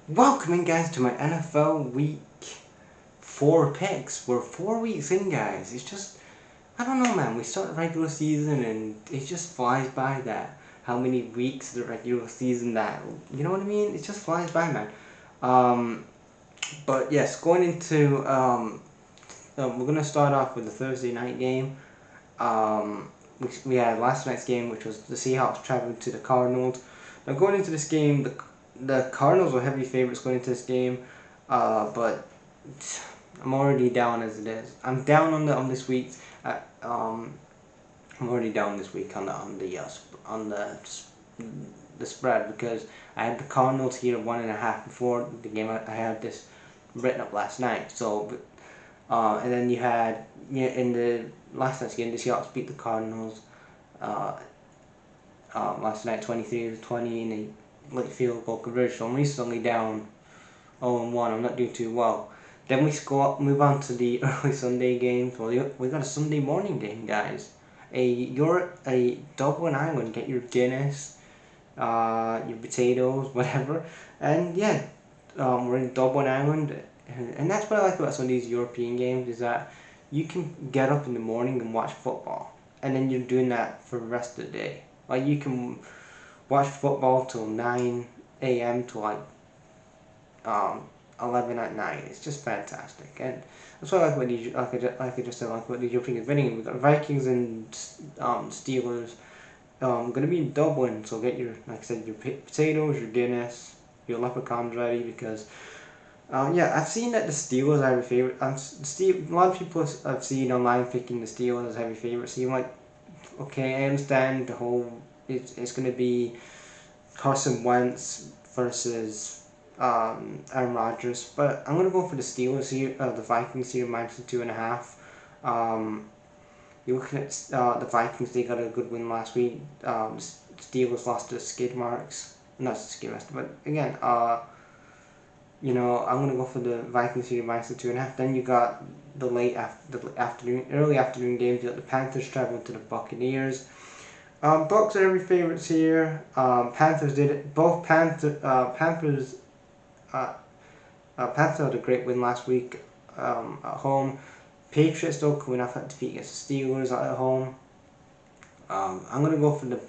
Welcome in, guys, to my NFL Week 4 picks. We're 4 weeks in, guys. It's just, I don't know, man. We start the regular season and it just flies by that. How many weeks of the regular season that, you know what I mean? It just flies by, man. Um, but yes, going into, we're going to start off with the Thursday night game. We had last night's game, which was the Seahawks traveling to the Cardinals. Now, going into this game, the Cardinals were heavy favorites going into this game, but I'm already down as it is. I'm down on this week. I'm already down this week on the spread because I had the Cardinals here 1.5 before the game. I had this written up last night. So, and then you had in the last night's game, the Seahawks beat the Cardinals last night 23-20 in a late field goal conversion. So I'm recently down 0-1. I'm not doing too well. Then we move on to the early Sunday games. Well, we got a Sunday morning game, guys. You're a Dublin Island. Get your Guinness, your potatoes, whatever. And yeah, we're in Dublin Island, and that's what I like about some of these European games is that you can get up in the morning and watch football, and then you're doing that for the rest of the day. Like you can watch football till 9 a.m. to 11 at night. It's just fantastic, and that's what I like about these. Like I just said, like what the European is winning. We got Vikings and Steelers. Gonna be in Dublin, so get your, like I said, your potatoes, your Guinness, your leprechauns ready because. Yeah, I've seen that the Steelers are heavy favorite. A lot of people I've seen online picking the Steelers as heavy favorites. So you're like, okay, I understand the whole. It's gonna be Carson Wentz versus Aaron Rodgers, but I'm gonna go for the Steelers here, the Vikings here minus the 2.5. You're looking at the Vikings. They got a good win last week. Steelers lost to the skid marks, not the skid marks, but again, I'm gonna go for the Vikings here minus the 2.5. Then you got the early afternoon games. You got the Panthers traveling to the Buccaneers. Bucs are every favorites here. Panthers did it. Both Panthers had a great win last week at home. Patriots though coming off that defeat against the Steelers at home. I'm gonna go for the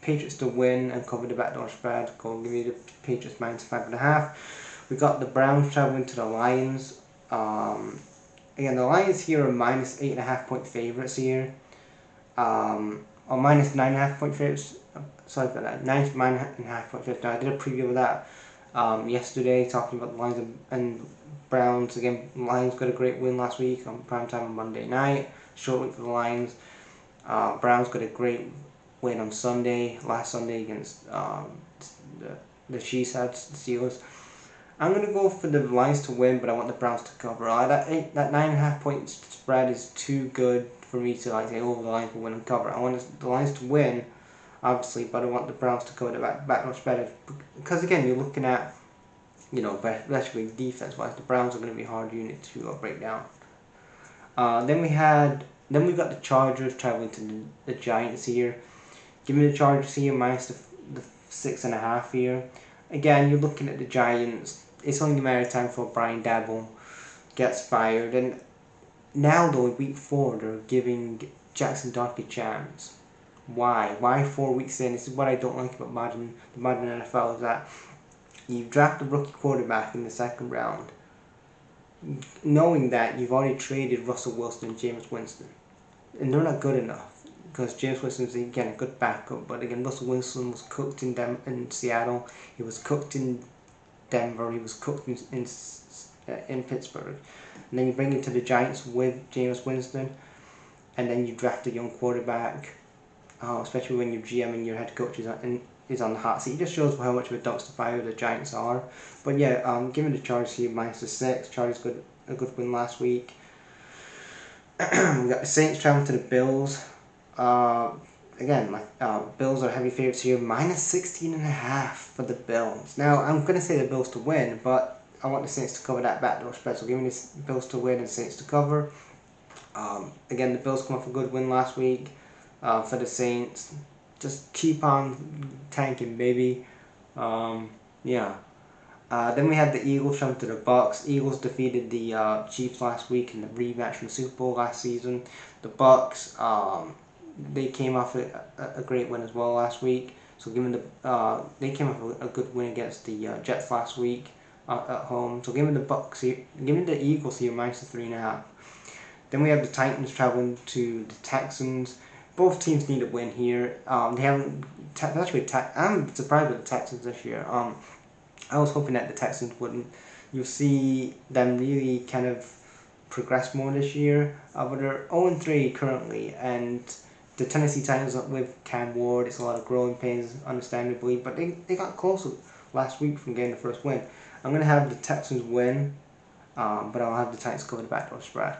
Patriots to win and cover the backdoor spread. Go give me the Patriots minus 5.5. We got the Browns traveling to the Lions. Again, the Lions here are minus 8.5 point favorites here. Or minus 9.5 point favorites. Sorry about that. 9.5 point favorites. Now, I did a preview of that yesterday, talking about the Lions and Browns. Again, the Lions got a great win last week on primetime on Monday night. Short week for the Lions. Browns got a great win on last Sunday against the Chiefs, the Steelers. I'm gonna go for the Lions to win, but I want the Browns to cover. That 9.5 point spread is too good for me to say, oh, the Lions will win and cover. I want the Lions to win, obviously, but I want the Browns to cover the backdoor spread because again, you're looking at especially defense-wise, the Browns are going to be a hard unit to break down. Then we got the Chargers traveling to the Giants here. Give me the Chargers here minus the 6.5 here. Again, you're looking at the Giants. It's only a matter of time before Brian Daboll gets fired. And now, though, in week 4, they're giving Jackson Dart a chance. Why? Why 4 weeks in? This is what I don't like about the modern NFL is that you draft a rookie quarterback in the second round, knowing that you've already traded Russell Wilson and Jameis Winston. And they're not good enough. Because James Winston's again a good backup, but again Russell Wilson was cooked in Seattle, he was cooked in Denver, he was cooked in Pittsburgh, and then you bring him to the Giants with James Winston, and then you draft a young quarterback, especially when your GM and your head coach is on the hot seat. It just shows how much of a dumpster fire the Giants are. But yeah, give me the Chargers here minus the 6. Chargers got a good win last week. We got the Saints traveling to the Bills. Bills are heavy favorites here, minus 16.5 for the Bills. Now, I'm going to say the Bills to win, but I want the Saints to cover that backdoor spread. So give me the Bills to win and Saints to cover. Again, the Bills come off a good win last week for the Saints. Just keep on tanking, baby. Yeah. Then we had the Eagles traveling to the Bucs. Eagles defeated the Chiefs last week in the rematch from the Super Bowl last season. The Bucs, they came off a great win as well last week. So given they came off a good win against the Jets last week at home. So given the Bucs, given the Eagles here -3.5. Then we have the Titans traveling to the Texans. Both teams need a win here. They haven't. I'm surprised with the Texans this year. I was hoping that the Texans wouldn't. You'll see them really kind of progress more this year. But they're 0-3 currently, and the Tennessee Titans with Cam Ward, it's a lot of growing pains, understandably. But they got closer last week from getting the first win. I'm gonna have the Texans win, but I'll have the Titans cover the backdoor spread.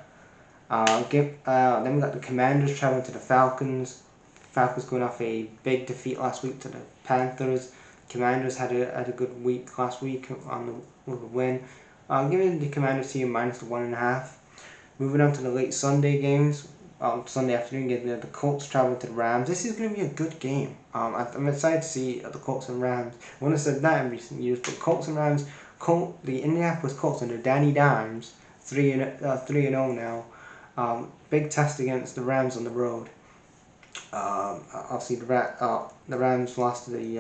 Then we got the Commanders traveling to the Falcons. Falcons going off a big defeat last week to the Panthers. Commanders had a good week last week with a win. Giving the Commanders here -1.5. Moving on to the late Sunday games. Sunday afternoon game, the Colts traveling to the Rams. This is going to be a good game. I'm excited to see the Colts and Rams. I wouldn't have said that in recent years, but Colts and Rams, the Indianapolis Colts under Danny Dimes, 3-0 now. Big test against the Rams on the road. I'll see the Rams lost to the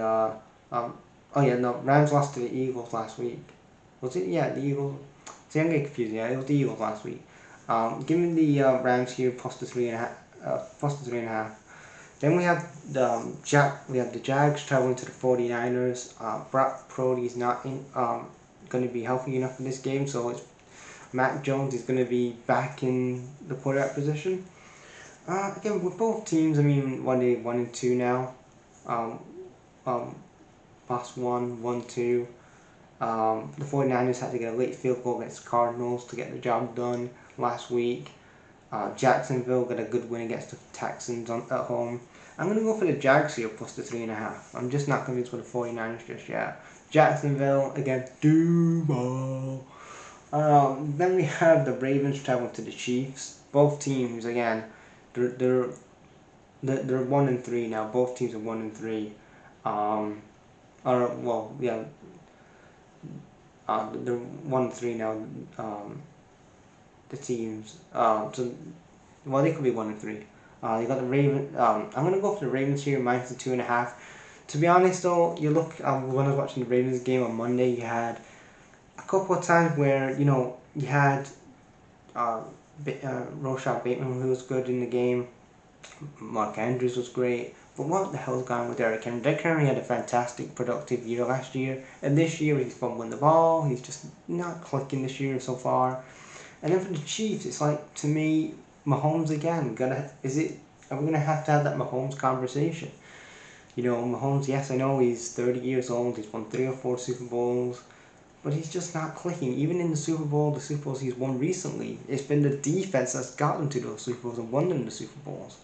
Rams lost to the Eagles last week. Was it? Yeah, the Eagles. See, I'm getting confused. Yeah, it was the Eagles last week. Giving the Rams here +3.5. Then we have the Jags traveling to the 49ers. Brock Purdy is not going to be healthy enough in this game, so it's Mac Jones is going to be back in the quarterback position. Again, with both teams, I mean, 1-2 now. Last 1-2. The 49ers had to get a late field goal against the Cardinals to get the job done last week. Jacksonville got a good win against the Texans at home. I'm going to go for the Jags here +3.5. I'm just not convinced with the 49ers just yet. Jacksonville against Duval. Then we have the Ravens traveling to the Chiefs. Both teams again, they're 1-3 now. Both teams are 1-3. They're 1-3 now. The teams. They could be 1-3. You got the Ravens. I'm gonna go for the Ravens here -2.5. To be honest though, you look when I was watching the Ravens game on Monday, you had a couple of times where you had Rashad Bateman, who was good in the game. Mark Andrews was great. But what the hell's going on with Derrick Henry? Derrick Henry had a fantastic, productive year last year, and this year he's fumbling the ball. He's just not clicking this year so far. And then for the Chiefs, it's like, to me, Mahomes again. Are we gonna have to have that Mahomes conversation? Mahomes. Yes, I know he's 30 years old. He's won 3 or 4 Super Bowls, but he's just not clicking. Even in the Super Bowls he's won recently, it's been the defense that's gotten to those Super Bowls and won them the Super Bowls.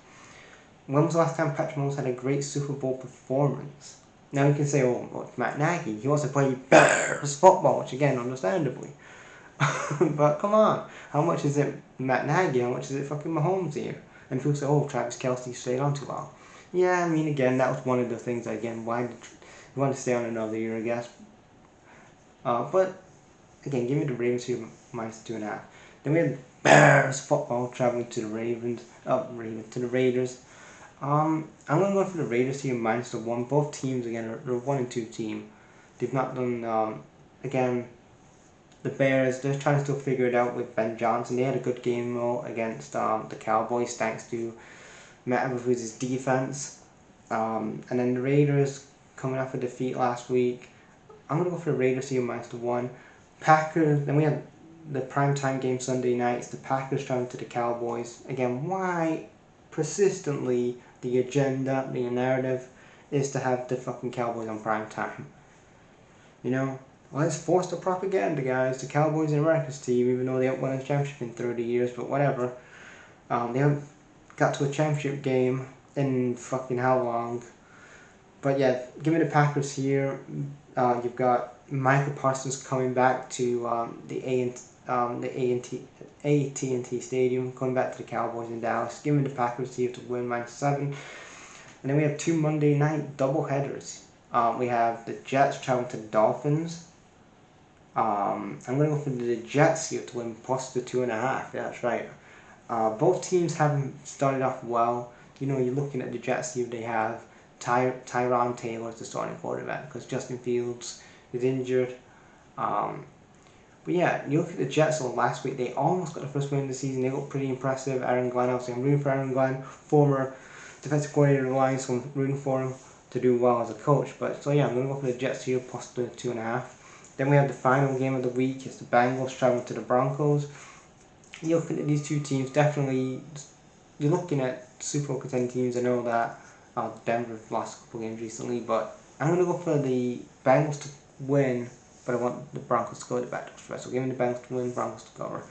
When was the last time Patrick Mahomes had a great Super Bowl performance? Now you can say, it's Matt Nagy. He wants to play Bears football, which again, understandably. But come on, how much is it Matt Nagy? How much is it fucking Mahomes here? And people say, Travis Kelce stayed on too long. Yeah, I mean, again, that was one of the things. Again, why did you want to stay on another year? I guess. But again, give me the Ravens here -2.5. Then we have Bears football traveling to the to the Raiders. I'm gonna go for the Raiders here -1. Both teams again are a 1-2 team. They've not done again. The Bears, they're trying to still figure it out with Ben Johnson. They had a good game though against the Cowboys, thanks to Matt Eberflus' defense. And then the Raiders coming off a defeat last week. I'm gonna go for the Raiders here -1. Packers. Then we have the primetime game Sunday nights. The Packers traveling to the Cowboys. Again, why persistently the agenda, the narrative, is to have the fucking Cowboys on prime time? Let's force the propaganda, guys. The Cowboys are America's team, even though they haven't won a championship in 30 years, but whatever. They haven't got to a championship game in fucking how long? But yeah, give me the Packers here. You've got Michael Parsons coming back to the AT&T Stadium, going back to the Cowboys in Dallas. Give me the Packers here to win -7. And then we have 2 Monday night doubleheaders. We have the Jets traveling to the Dolphins. I'm going to go for the Jets here to win plus the 2.5. Yeah, that's right. Both teams haven't started off well. You know, you're looking at the Jets here, they have Tyron Taylor as the starting quarterback because Justin Fields is injured. But yeah, you look at the Jets last week, they almost got the first win of the season. They looked pretty impressive. Aaron Glenn, obviously I'm rooting for Aaron Glenn, former defensive coordinator of the Lions, so I'm rooting for him to do well as a coach. But so yeah, I'm going to go for the Jets here plus the 2.5. Then we have the final game of the week. It's the Bengals traveling to the Broncos. You're looking at these two teams, definitely, you're looking at Super Bowl contending teams. I know that Denver's lost a couple games recently, but I'm going to go for the Bengals to win, but I want the Broncos to go to the back door. So give me the Bengals to win, Broncos to cover.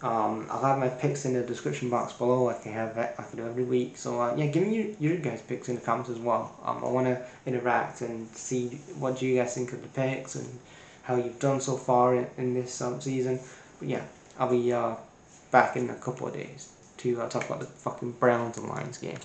I'll have my picks in the description box below, like I do every week. So yeah, give me your guys' picks in the comments as well. I want to interact and see what you guys think of the picks and how you've done so far in this season. But yeah, I'll be back in a couple of days to talk about the fucking Browns and Lions game.